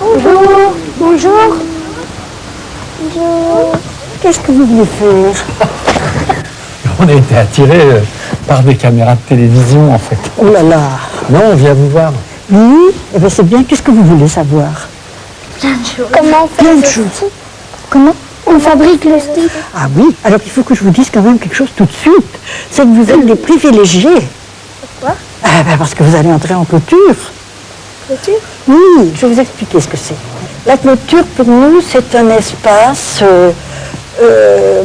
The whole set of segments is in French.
Bonjour. Bonjour. Bonjour. Qu'est-ce que vous voulez faire? On a été attirés par des caméras de télévision, en fait. Oh là là. Non, on vient vous voir. Oui, eh bien c'est bien. Qu'est-ce que vous voulez savoir? Plein de choses. Comment on fait plein de choses. Comment on fabrique le stick? Ah oui, alors il faut que je vous dise quand même quelque chose tout de suite. C'est que vous êtes des privilégiés. Pourquoi? Parce que vous allez entrer en clôture. Clôture? Oui, je vais vous expliquer ce que c'est. La clôture, pour nous, c'est un espace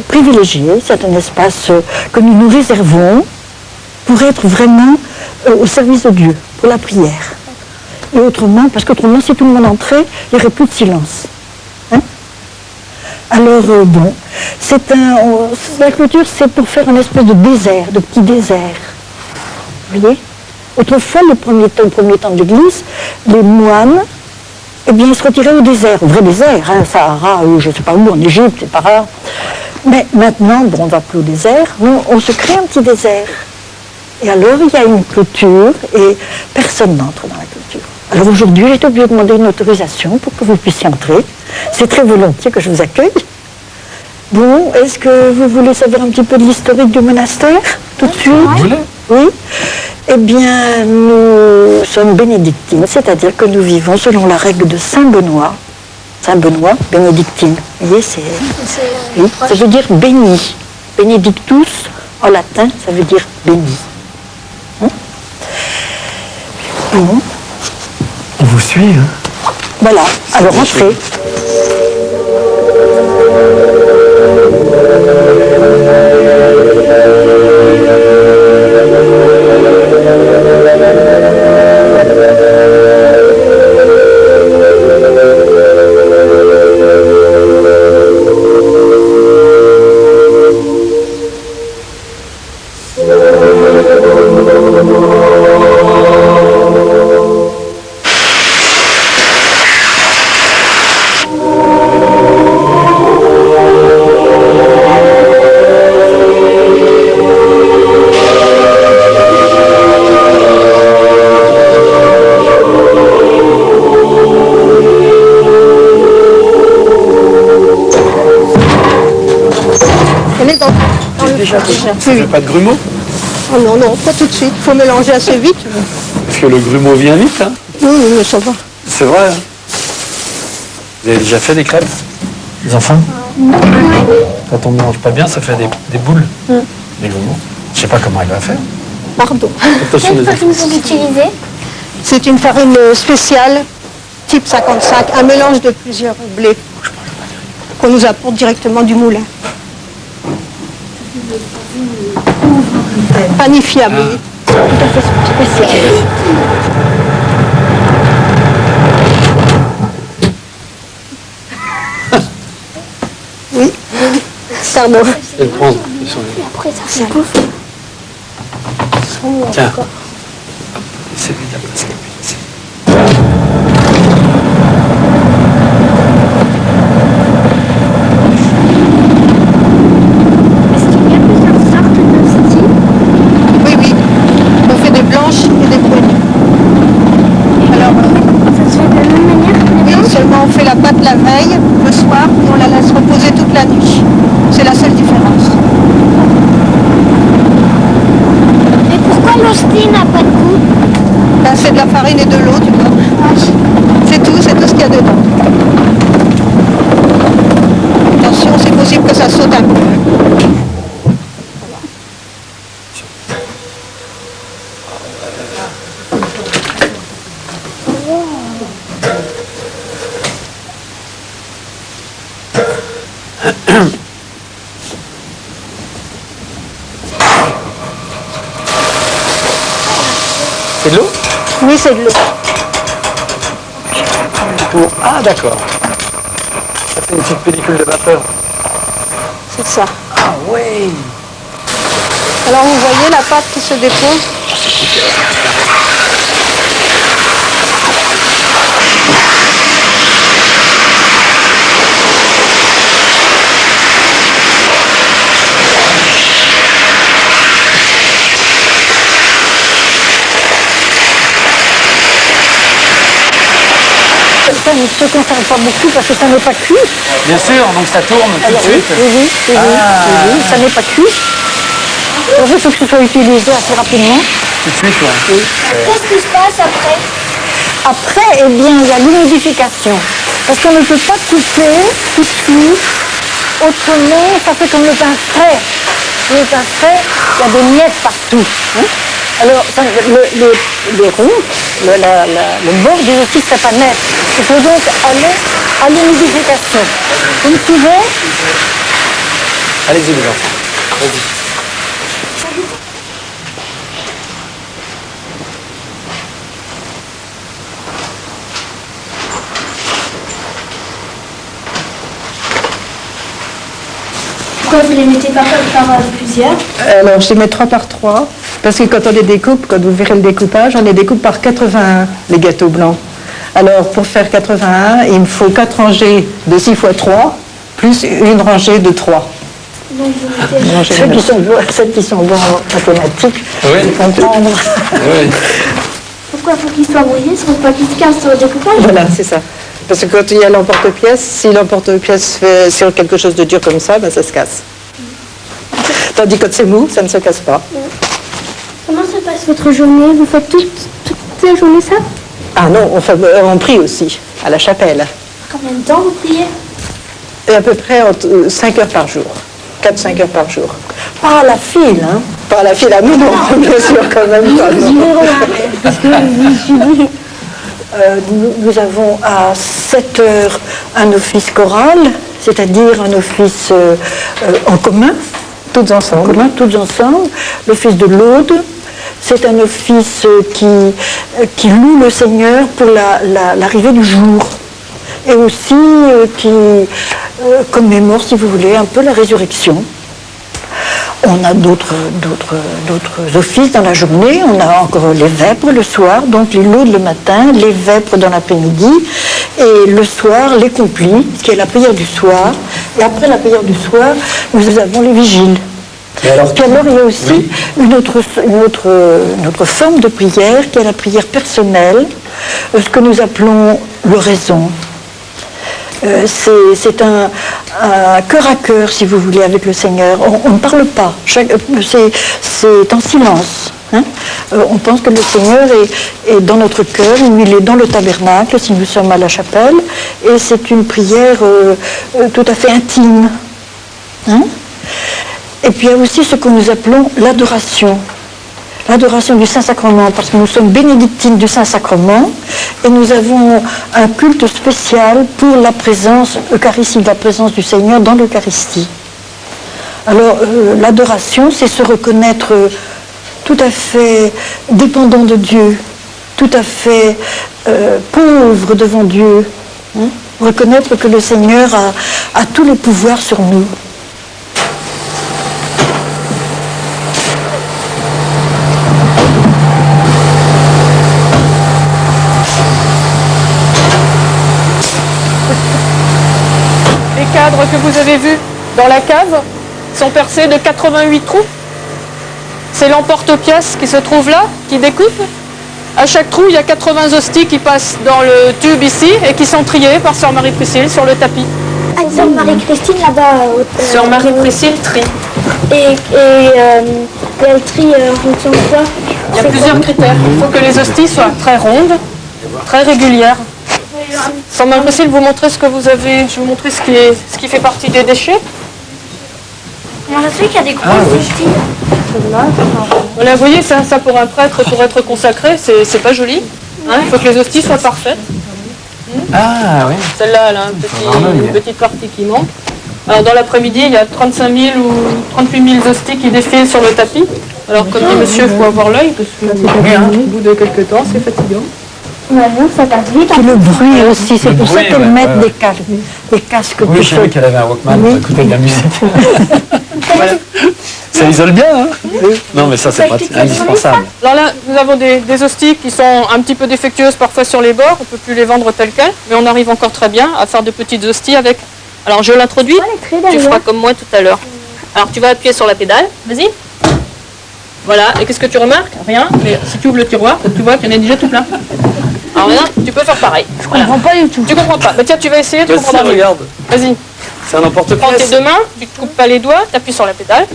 privilégié. C'est un espace que nous nous réservons pour être vraiment au service de Dieu, pour la prière. Et autrement, parce qu'autrement, si tout le monde entrait, il n'y aurait plus de silence. Hein? Alors, bon, la clôture, c'est pour faire un espèce de désert, de petit désert. Vous voyez? Autrefois, le premier temps de l'Église, les moines, eh bien, ils se retiraient au désert, au vrai désert, hein, Sahara, ou je ne sais pas où, en Égypte, c'est pas rare. Mais maintenant, bon, on ne va plus au désert, nous, on se crée un petit désert. Et alors, il y a une clôture et personne n'entre dans la clôture. Alors aujourd'hui, j'ai été obligée de demander une autorisation pour que vous puissiez entrer. C'est très volontiers que je vous accueille. Bon, est-ce que vous voulez savoir un petit peu de l'historique du monastère, tout de suite? Vous voulez? Oui. Eh bien, nous sommes bénédictines, c'est-à-dire que nous vivons selon la règle de Saint Benoît. Saint Benoît, bénédictine. Vous voyez, oui, ça veut dire béni. Benedictus, en latin, ça veut dire béni. Hein? Bon. On vous suit, hein? Voilà, alors entrez. Ça fait pas de grumeaux? Oh non, non, pas tout de suite. Il faut mélanger assez vite. Parce que le grumeau vient vite, hein? Oui, oui, mais ça va. C'est vrai, hein? Vous avez déjà fait des crêpes? Les enfants? Quand on ne mélange pas bien, ça fait des boules. Des grumeaux. Je sais pas comment elle va faire. Pardon. Attention les Quelle farine enfants. vous utilisez? C'est une farine spéciale, type 55, un mélange de plusieurs blés qu'on nous apporte directement du moulin. Panifiable, oui. Tout à fait spécial. Oui. Pardon. Elle prend. Après ça se bouffe. Tiens. C'est bien parce que Est-ce qu'il y a plusieurs sortes de styles? Oui, oui. On fait des blanches et des brunes. Alors, Ça se fait de la même manière que les oui, blancs? seulement on fait la pâte la veille, le soir, et on la laisse reposer toute la nuit. C'est la seule différence. Mais pourquoi l'hostie n'a pas de goût? Ben, c'est de la farine et de l'eau, tu vois. C'est tout ce qu'il y a dedans. Attention, c'est possible que ça saute un peu. c'est de l'eau? Oui, c'est de l'eau. Ah d'accord. Ça fait une petite pellicule de vapeur. C'est ça. Ah ouais. Alors vous voyez la pâte qui se dépose. ça ne se conserve pas beaucoup parce que ça n'est pas cuit. Bien sûr, donc ça tourne tout Alors, de suite. oui, ça n'est pas cuit. Donc, il faut que ce soit utilisé assez rapidement. Tout de suite, ouais. Qu'est-ce qui se passe après? Après, eh bien, il y a l'humidification. Parce qu'on ne peut pas couper tout de suite. Autrement, ça fait comme le pain frais. Le pain frais, il y a des miettes partout. Hein. Alors, les ronds, le bord des hosties ne serait pas net. Il faut donc aller à l'humidification. Vous me suivez? Allez-y, les enfants. Vas-y. Pourquoi vous les mettez par plusieurs? Alors, je les mets 3 par 3, parce que quand on les découpe, quand vous verrez le découpage, on les découpe par 81, les gâteaux blancs. Alors, pour faire 81, il me faut 4 rangées de 6 x 3, plus une rangée de 3. Donc vous mettez... Ceux qui sont bons en mathématiques, Oui. ils comprendre. Oui. Pourquoi faut qu'ils soient brouillés pour pas qu'ils se cassent sur le découpage? Voilà, c'est ça. Parce que quand il y a l'emporte-pièce, si l'emporte-pièce fait sur quelque chose de dur comme ça, ben ça se casse. Tandis que quand c'est mou, ça ne se casse pas. Comment se passe votre journée? Vous faites toute la journée ça? Ah non, on prie aussi, à la chapelle. Combien de temps vous priez? Et à peu près 5 heures par jour. 4-5 heures par jour. Pas à la file, hein. Pas à la file à nous, non, bien sûr, quand même pas. Non. Parce que je me suis dit, nous avons à 7 heures un office choral, c'est-à-dire un office en commun, Toutes ensemble. toutes ensemble, l'office de l'Aude. C'est un office qui loue le Seigneur pour l'arrivée du jour. Et aussi qui commémore, si vous voulez, un peu la résurrection. On a d'autres offices dans la journée. On a encore les vêpres le soir, donc les laudes le matin, les vêpres dans l'après-midi, et le soir, les complis, qui est la prière du soir. Et après la prière du soir, nous avons les vigiles. Et alors, Puis alors, il y a aussi une autre forme de prière, qui est la prière personnelle, ce que nous appelons l'oraison. C'est un cœur à cœur, si vous voulez, avec le Seigneur. On ne parle pas, c'est en silence. Hein. On pense que le Seigneur est dans notre cœur, ou il est dans le tabernacle, si nous sommes à la chapelle, et c'est une prière tout à fait intime. Hein. Et puis il y a aussi ce que nous appelons l'adoration. L'adoration du Saint-Sacrement, parce que nous sommes bénédictines du Saint-Sacrement et nous avons un culte spécial pour la présence eucharistique, la présence du Seigneur dans l'Eucharistie. Alors l'adoration, c'est se reconnaître tout à fait dépendant de Dieu, tout à fait pauvre devant Dieu, hein, reconnaître que le Seigneur a tous les pouvoirs sur nous. Les cadres que vous avez vus dans la cave sont percés de 88 trous. C'est l'emporte-pièce qui se trouve là, qui découpe. À chaque trou, il y a 80 hosties qui passent dans le tube ici et qui sont triées par Sœur Marie-Priscille sur le tapis. Ah, Sœur Marie-Christine là-bas. Sœur Marie-Priscille trie. Et elle trie en fonction de quoi? Il y a plusieurs critères. Il faut que les hosties soient très rondes, très régulières. Sœur Marie-Priscille, vous montrez ce que vous avez. Je vais vous montrer ce qui fait partie des déchets. Comment ça se fait qu'il y a des grosses hosties? Voilà, vous voyez, ça pour un prêtre, pour être consacré, c'est pas joli. Hein, il faut que les hosties soient parfaites. ah oui. Celle-là, elle a une petite partie qui manque. Alors dans l'après-midi, il y a 35 000 ou 38 000 hosties qui défilent sur le tapis. Alors comme dit monsieur, il faut avoir l'œil, parce que au bout de quelques temps, c'est fatigant. Ça passe vite. Et le bruit aussi, c'est Le pour ça bruit, qu'elles ouais, mettent ouais. des casques. Oui, j'ai vu qu'elle avait un Walkman pour écouter de la musique. Voilà. Ça isole bien, hein. Non, mais ça, c'est indispensable. Alors là, nous avons des hosties qui sont un petit peu défectueuses parfois sur les bords. On ne peut plus les vendre telles quelles, mais on arrive encore très bien à faire de petites hosties avec. Alors je l'introduis, tu feras comme moi tout à l'heure. Alors tu vas appuyer sur la pédale, vas-y. Voilà, et qu'est-ce que tu remarques? Rien, mais si tu ouvres le tiroir, tu vois qu'il y en a déjà tout plein. Alors maintenant, tu peux faire pareil. Je comprends pas du tout. Tu comprends pas. Bah tiens, tu vas essayer, tu Vas-y, comprendras mieux. regarde. Vas-y. C'est un Prends tes emporte-pièce. deux mains, tu te coupes pas les doigts, tu appuies sur la pédale.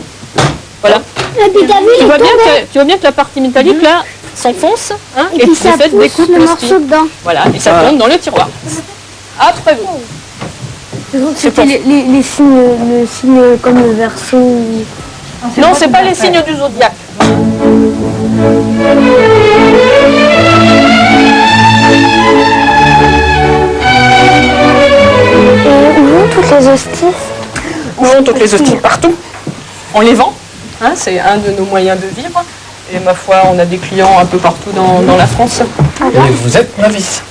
Voilà. Tu vois bien que la partie métallique là s'enfonce, hein, et puis tu ça fais pousse découpe le le morceau style. dedans. Voilà, et ça tombe dans le tiroir. Après vous. C'était les signes, le signe comme le verso. Non, c'est pas les signes du zodiaque. Et où vont toutes les hosties? Où vont toutes les hosties? Partout. On les vend. Hein, c'est un de nos moyens de vivre. Et ma foi, on a des clients un peu partout dans la France. Et vous êtes novice.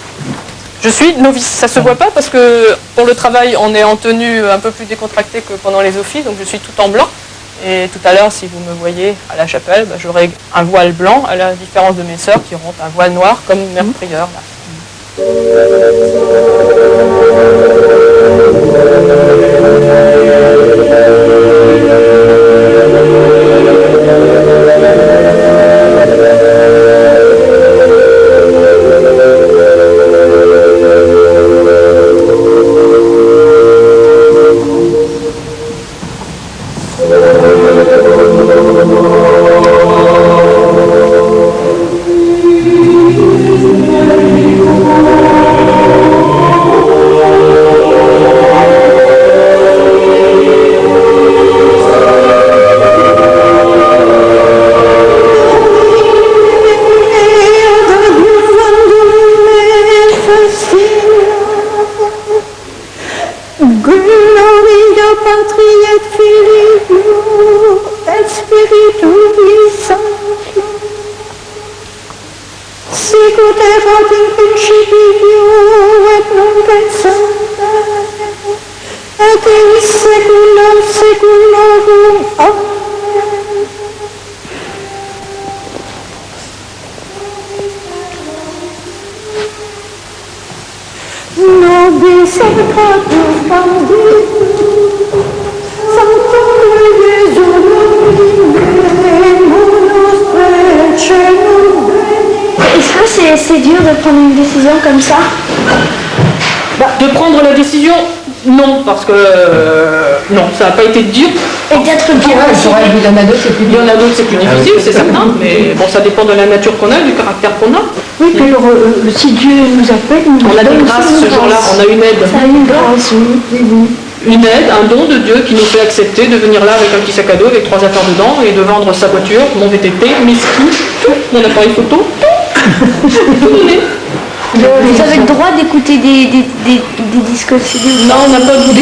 Je suis novice. Ça se voit pas parce que pour le travail, on est en tenue un peu plus décontractée que pendant les offices. Donc je suis tout en blanc. Et tout à l'heure, si vous me voyez à la chapelle, bah, j'aurai un voile blanc, à la différence de mes sœurs qui auront un voile noir comme Mère Prieure. Là. Gloria Patri et Filio et Spiritui Sancto. Sicut erat in principio et nunc et semper et in saecula saeculorum. Amen. Nobis Sanctatus Pandit, Sanctum Jesu Dominus Precelum Bene. Est-ce que c'est dur de prendre une décision comme ça? De prendre la décision, non, parce que non, ça n'a pas été dur. Et d'être bien aussi. Il y en a d'autres, c'est plus Il y en a d'autres, c'est plus difficile, c'est certain, mais bon, ça dépend de la nature qu'on a, du caractère qu'on a. Oui, puis alors, si Dieu nous appelle, il nous On a des donne grâces aussi ce une jour-là, grâce. on a une aide. Ça a une grâce, oui. Une aide, un don de Dieu qui nous fait accepter de venir là avec un petit sac à dos avec 3 affaires dedans et de vendre sa voiture, mon VTT, mes skis, tout, mon appareil photo, tout donner. Vous avez le droit d'écouter des disques CD? Non, on n'a pas de goût.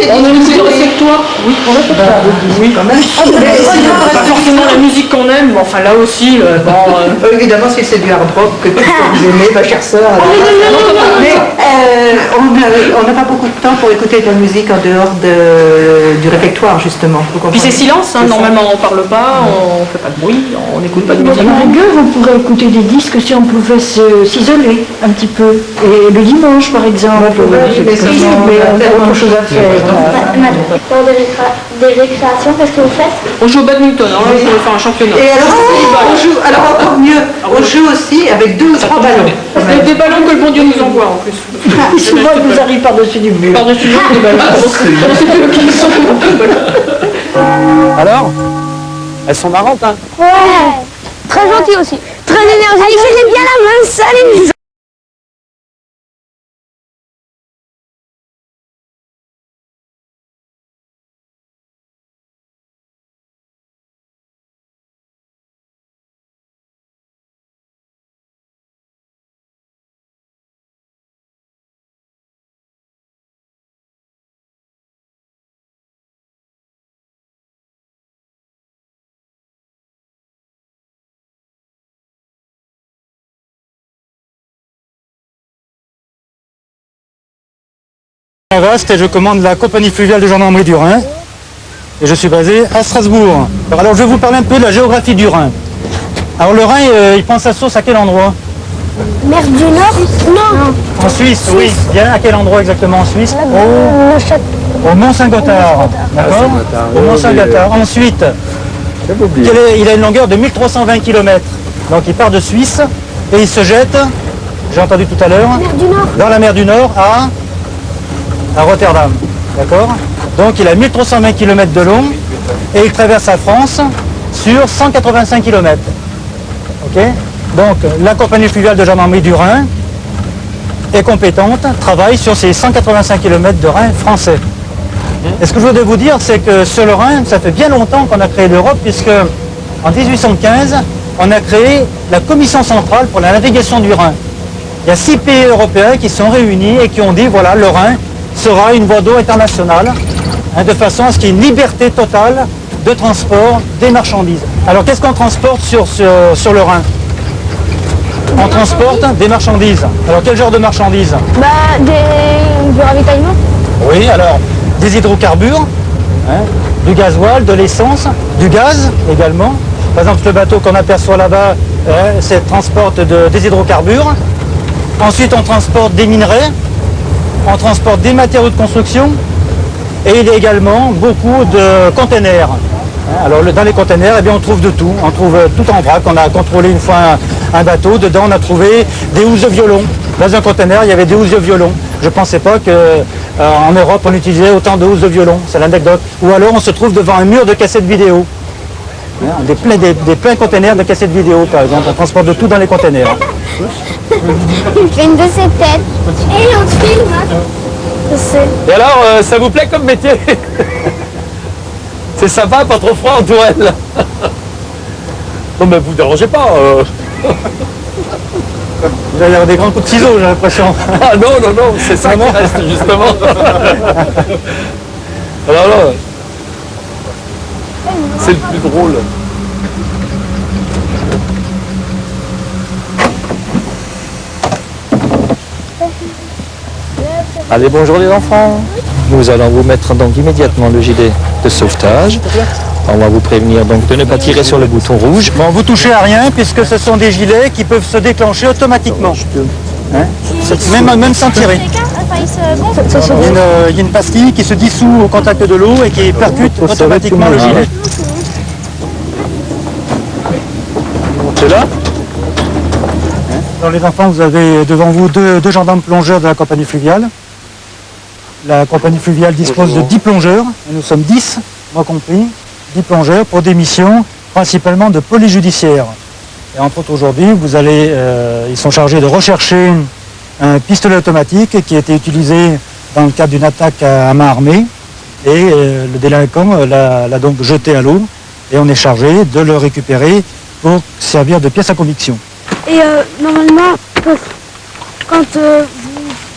On a une musique de réfectoire. Oui, on a oui, quand même. Pas forcément la musique qu'on aime, mais enfin là aussi, Évidemment, si c'est du hard rock que vous aimez, ma chère sœur. Mais on n'a pas beaucoup de temps pour écouter de la musique en dehors du réfectoire, justement. Puis c'est silence, hein, normalement on parle pas, on fait pas de bruit, on n'écoute pas de À musique. la rigueur, vous pourrez écouter des disques si on pouvait s'isoler un petit peu. Et le dimanche, par exemple, mais ça, mais on a autre chose à faire. Pour des récréations, qu'est-ce que vous faites? On joue au badminton, hein, on va faire un championnat. Et alors, on joue, alors encore mieux, on joue aussi avec 2 ou 3 ballons. Des ballons que le bon Dieu nous envoie en plus. Souvent, ils nous arrivent par-dessus du mur. Par-dessus des ballons. On sait plus qui sont. Alors, elles sont marrantes, hein. Ouais. Très gentil aussi. Très énergique. J'ai bien la main, salut. Vaste et je commande la compagnie fluviale de gendarmerie du Rhin et je suis basé à Strasbourg. Alors je vais vous parler un peu de la géographie du Rhin. Alors le Rhin, il prend sa source à quel endroit? Mer du Nord? Non. En Suisse, oui. Bien à quel endroit exactement en Suisse? Au Mont-Saint-Gothard. D'accord? Au Mont-Saint-Gothard. Ensuite, il a une longueur de 1320 km. Donc il part de Suisse et il se jette j'ai entendu tout à l'heure, dans la mer du Nord à Rotterdam. D'accord? Donc il a 1320 km de long et il traverse la France sur 185 km. Ok? Donc la compagnie fluviale de gendarmerie du Rhin est compétente, travaille sur ces 185 km de Rhin français. Et ce que je voudrais vous dire, c'est que sur le Rhin, ça fait bien longtemps qu'on a créé l'Europe, puisque en 1815, on a créé la Commission centrale pour la navigation du Rhin. Il y a 6 pays européens qui sont réunis et qui ont dit, voilà, le Rhin sera une voie d'eau internationale, de façon à ce qu'il y ait une liberté totale de transport des marchandises. Alors qu'est-ce qu'on transporte sur le Rhin? On transporte des marchandises. Alors quel genre de marchandises? Du ravitaillement. Oui, alors des hydrocarbures, du gasoil, de l'essence, du gaz également. Par exemple, le bateau qu'on aperçoit là-bas, transporte des hydrocarbures. Ensuite, on transporte des minerais, on transporte des matériaux de construction et il y a également beaucoup de containers. Alors dans les containers, eh bien, on trouve de tout. On trouve tout en vrac. On a contrôlé une fois un bateau. Dedans, on a trouvé des housses de violon. Dans un container, il y avait des housses de violon. Je ne pensais pas qu'en Europe, on utilisait autant de housses de violon. C'est l'anecdote. Ou alors, on se trouve devant un mur de cassettes vidéo. Des pleins containers de cassettes vidéo, par exemple. On transporte de tout dans les containers. Il fait une de ses têtes. Et on te filme. Je sais. Et alors, ça vous plaît comme métier? C'est sympa, pas trop froid en tourelle. Non mais vous dérangez pas. Il va y avoir des grands coups de ciseaux, j'ai l'impression. Ah non, c'est ça qui reste justement. Alors là, c'est le plus drôle. Allez, bonjour les enfants. Nous allons vous mettre donc immédiatement le gilet de sauvetage. On va vous prévenir donc de ne pas tirer sur le bouton rouge. Bon, vous touchez à rien puisque ce sont des gilets qui peuvent se déclencher automatiquement. Même sans tirer. Il y a une pastille qui se dissout au contact de l'eau et qui percute automatiquement le gilet. C'est là? Alors les enfants, vous avez devant vous deux gendarmes plongeurs de la compagnie fluviale. La compagnie fluviale dispose de 10 plongeurs, et nous sommes 10, moi compris, 10 plongeurs pour des missions principalement de police judiciaire. Et entre autres aujourd'hui, ils sont chargés de rechercher un pistolet automatique qui a été utilisé dans le cadre d'une attaque à main armée. Et le délinquant l'a donc jeté à l'eau et on est chargé de le récupérer pour servir de pièce à conviction. Et normalement, quand vous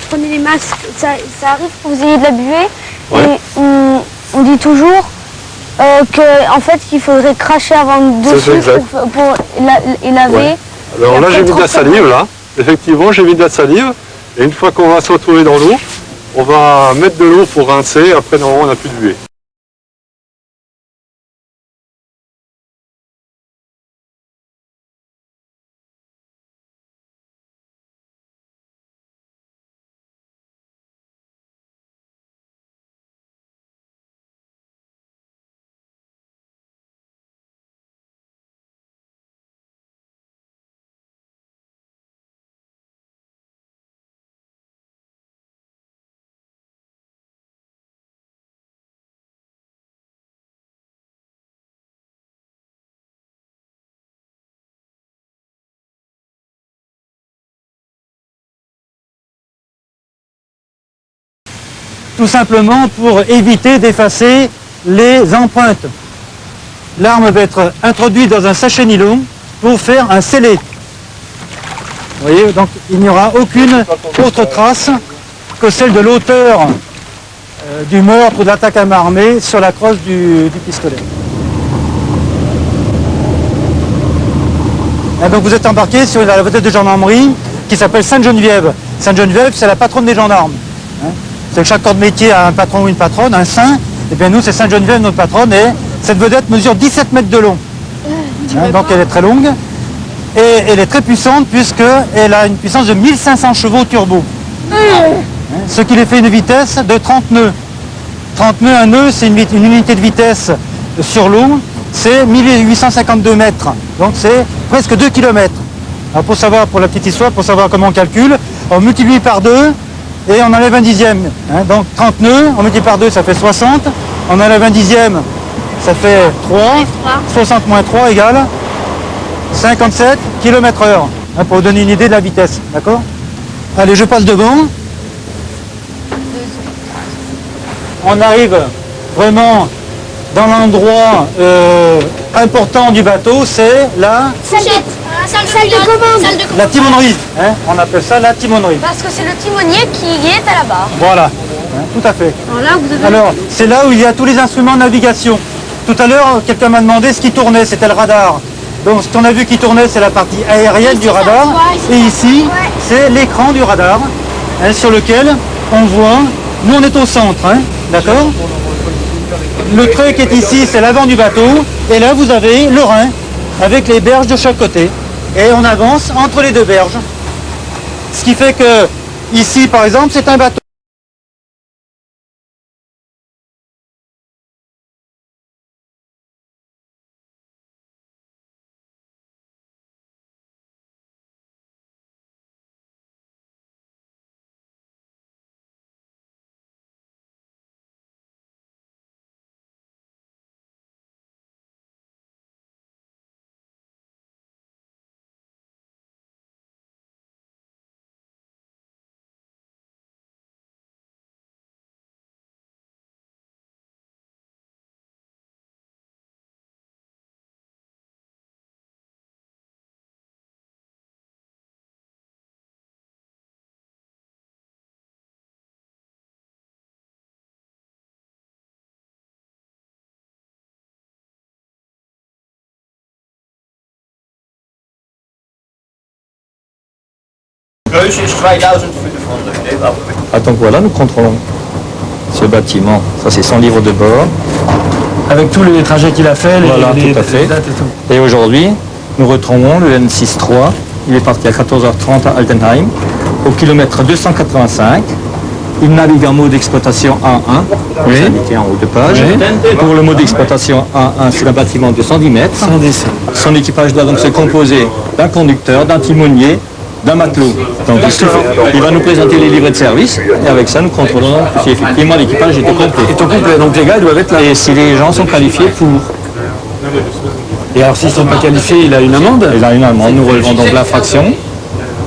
prenez les masques, ça arrive que vous ayez de la buée. Ouais. Et on dit toujours qu'en fait, qu'il faudrait cracher avant dessus pour laver. Ouais. Alors là, j'ai mis de la salive, là. Effectivement, j'ai mis de la salive. Et une fois qu'on va se retrouver dans l'eau, on va mettre de l'eau pour rincer. Après, normalement, on n'a plus de buée. Tout simplement pour éviter d'effacer les empreintes. L'arme va être introduite dans un sachet nylon pour faire un scellé. Vous voyez, donc il n'y aura aucune autre trace que celle de l'auteur du meurtre ou de l'attaque à main armée sur la crosse du pistolet. Et donc vous êtes embarqué sur la vedette de gendarmerie qui s'appelle Sainte-Geneviève. Sainte-Geneviève, c'est la patronne des gendarmes. C'est que chaque corps de métier a un patron ou une patronne, un saint. Et bien nous, c'est Sainte-Geneviève, notre patronne. Et cette vedette mesure 17 mètres de long. Donc elle est très longue. Et elle est très puissante puisqu'elle a une puissance de 1500 chevaux turbo. Ce qui lui fait une vitesse de 30 nœuds. 30 nœuds, un nœud, c'est une unité de vitesse sur l'eau. C'est 1852 mètres. Donc c'est presque 2 km. Alors pour savoir, pour la petite histoire, pour savoir comment on calcule, on multiplie par 2 et on enlève un dixième. Hein. Donc 30 nœuds, on multiplie par 2, ça fait 60. On enlève un dixième, ça fait 3. 60 moins 3 égale 57 km/h. Hein, pour vous donner une idée de la vitesse. D'accord? Allez, je passe devant. On arrive vraiment dans l'endroit important du bateau, c'est la Salle de commande. la timonerie. Hein, on appelle ça la timonerie. Parce que c'est le timonier qui est à la barre. Voilà, hein, tout à fait. Alors là, vous avez... Alors, c'est là où il y a tous les instruments de navigation. Tout à l'heure, quelqu'un m'a demandé ce qui tournait, c'était le radar. Donc, ce qu'on a vu qui tournait, c'est la partie aérienne du radar. Et ici, c'est l'écran du radar, hein, sur lequel on voit... Nous, on est au centre, hein, d'accord? Le trait qui est ici, c'est l'avant du bateau. Et là, vous avez le Rhin, avec les berges de chaque côté. Et on avance entre les deux berges. Ce qui fait que, ici, par exemple, c'est un bateau. Ah, donc voilà, nous contrôlons ce bâtiment. Ça, c'est son livre de bord. Avec tous les trajets qu'il a fait, Voilà, tout à fait. les dates et tout. Et aujourd'hui, nous retrouvons le N63. Il est parti à 14h30 à Altenheim, au kilomètre 285. Il navigue en mode d'exploitation A1, Oui. c'est indiqué en haut de page. Oui. Pour le mode d'exploitation A1, c'est un bâtiment de 110 mètres. 110. Son équipage doit donc se composer d'un conducteur, d'un timonier, d'un matelot. Donc il va nous présenter les livrets de service et avec ça nous contrôlons si effectivement l'équipage est au complet. Et ton complet, donc les gars ils doivent être là. Et si les gens sont qualifiés pour... Et alors s'ils ne sont pas qualifiés, il a une amende? Et là, une amende, nous relevons donc l'infraction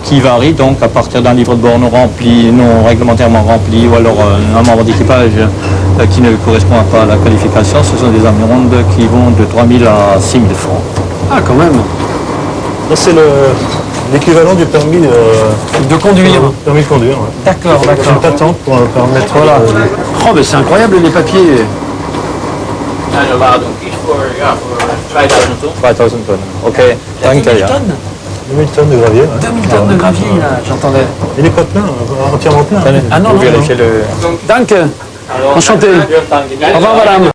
qui varie donc à partir d'un livre de bord non rempli, non réglementairement rempli, ou alors un membre d'équipage qui ne correspond pas à la qualification. Ce sont des amendes qui vont de 3 000 à 6 000 francs. Ah quand même. Là, c'est l'équivalent du permis De conduire. permis de conduire. Ouais. D'accord, C'est une d'accord. patente pour permettre... Voilà. Oh mais c'est incroyable les papiers. $5,000 tonnes. Ok, danke, ja. 2000 tonnes de gravier. Ouais. 2000 tonnes de gravier là, j'entendais. Il n'est pas plein, entièrement plein. Tenez, Ah non, vous non, vérifiez le... Danke. Enchanté. Au revoir madame.